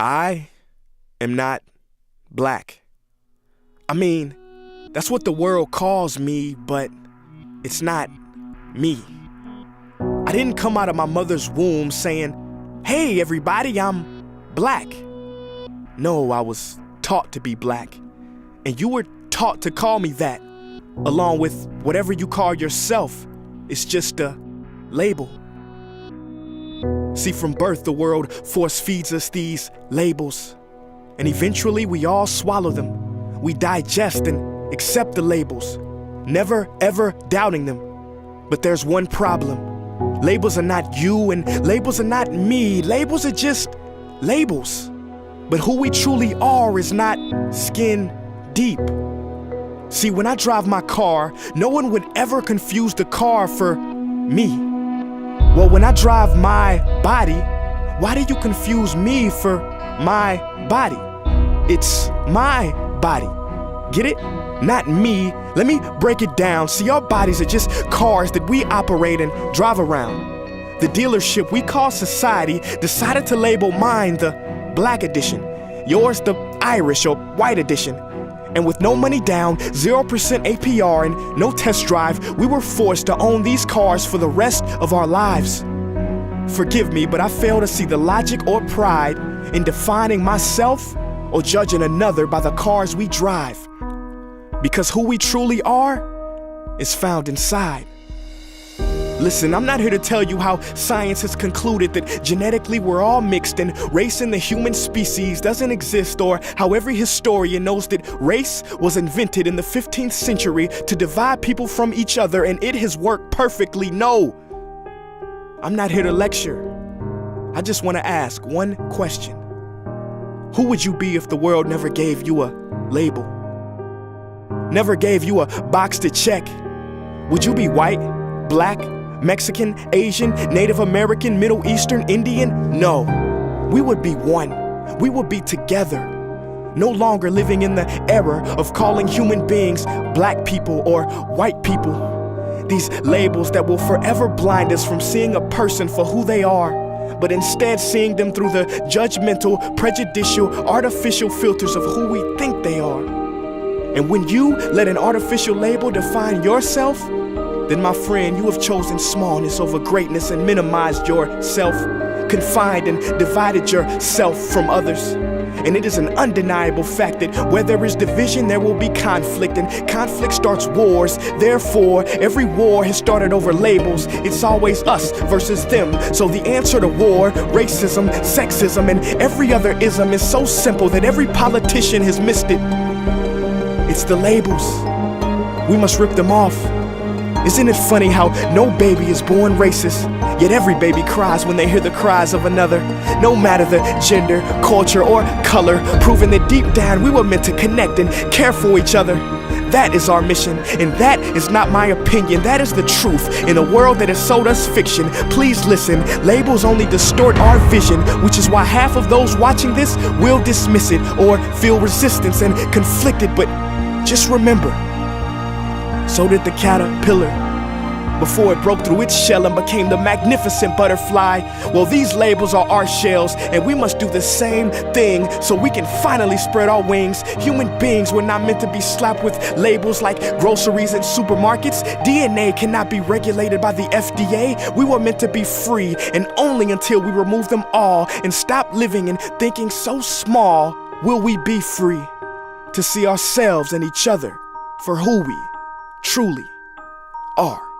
I am not black. I mean, that's what the world calls me, but it's not me. I didn't come out of my mother's womb saying, "Hey everybody, I'm black." No, I was taught to be black, and you were taught to call me that, along with whatever you call yourself. It's just a label. See, from birth, the world force feeds us these labels, and eventually we all swallow them. We digest and accept the labels, never ever doubting them. But there's one problem. Labels are not you, and labels are not me. Labels are just labels. But who we truly are is not skin deep. See, when I drive my car, no one would ever confuse the car for me. Well, when I drive my body, why do you confuse me for my body? It's my body. Get it? Not me. Let me break it down. See, our bodies are just cars that we operate and drive around. The dealership we call society decided to label mine the black edition, yours the Irish or white edition. And with no money down, 0% APR, and no test drive, we were forced to own these cars for the rest of our lives. Forgive me, but I fail to see the logic or pride in defining myself or judging another by the cars we drive. Because who we truly are is found inside. Listen, I'm not here to tell you how science has concluded that genetically we're all mixed and race in the human species doesn't exist, or how every historian knows that race was invented in the 15th century to divide people from each other and it has worked perfectly. No, I'm not here to lecture. I just want to ask one question. Who would you be if the world never gave you a label? Never gave you a box to check? Would you be white, black, Mexican, Asian, Native American, Middle Eastern, Indian? No, we would be one. We would be together. No longer living in the era of calling human beings black people or white people. These labels that will forever blind us from seeing a person for who they are, but instead seeing them through the judgmental, prejudicial, artificial filters of who we think they are. And when you let an artificial label define yourself, then my friend, you have chosen smallness over greatness and minimized yourself, confined and divided yourself from others. And it is an undeniable fact that where there is division, there will be conflict, and conflict starts wars. Therefore, every war has started over labels. It's always us versus them. So the answer to war, racism, sexism, and every other ism is so simple that every politician has missed it. It's the labels. We must rip them off. Isn't it funny how no baby is born racist, yet every baby cries when they hear the cries of another, no matter the gender, culture, or color, proving that deep down we were meant to connect and care for each other. That is our mission, and that is not my opinion. That is the truth in a world that has sold us fiction. Please listen, labels only distort our vision, which is why half of those watching this will dismiss it or feel resistance and conflicted. But just remember, so did the caterpillar before it broke through its shell and became the magnificent butterfly. Well, these labels are our shells, and we must do the same thing so we can finally spread our wings. Human beings were not meant to be slapped with labels like groceries and supermarkets. DNA cannot be regulated by the FDA. We were meant to be free, and only until we remove them all and stop living and thinking so small will we be free to see ourselves and each other for who we truly are.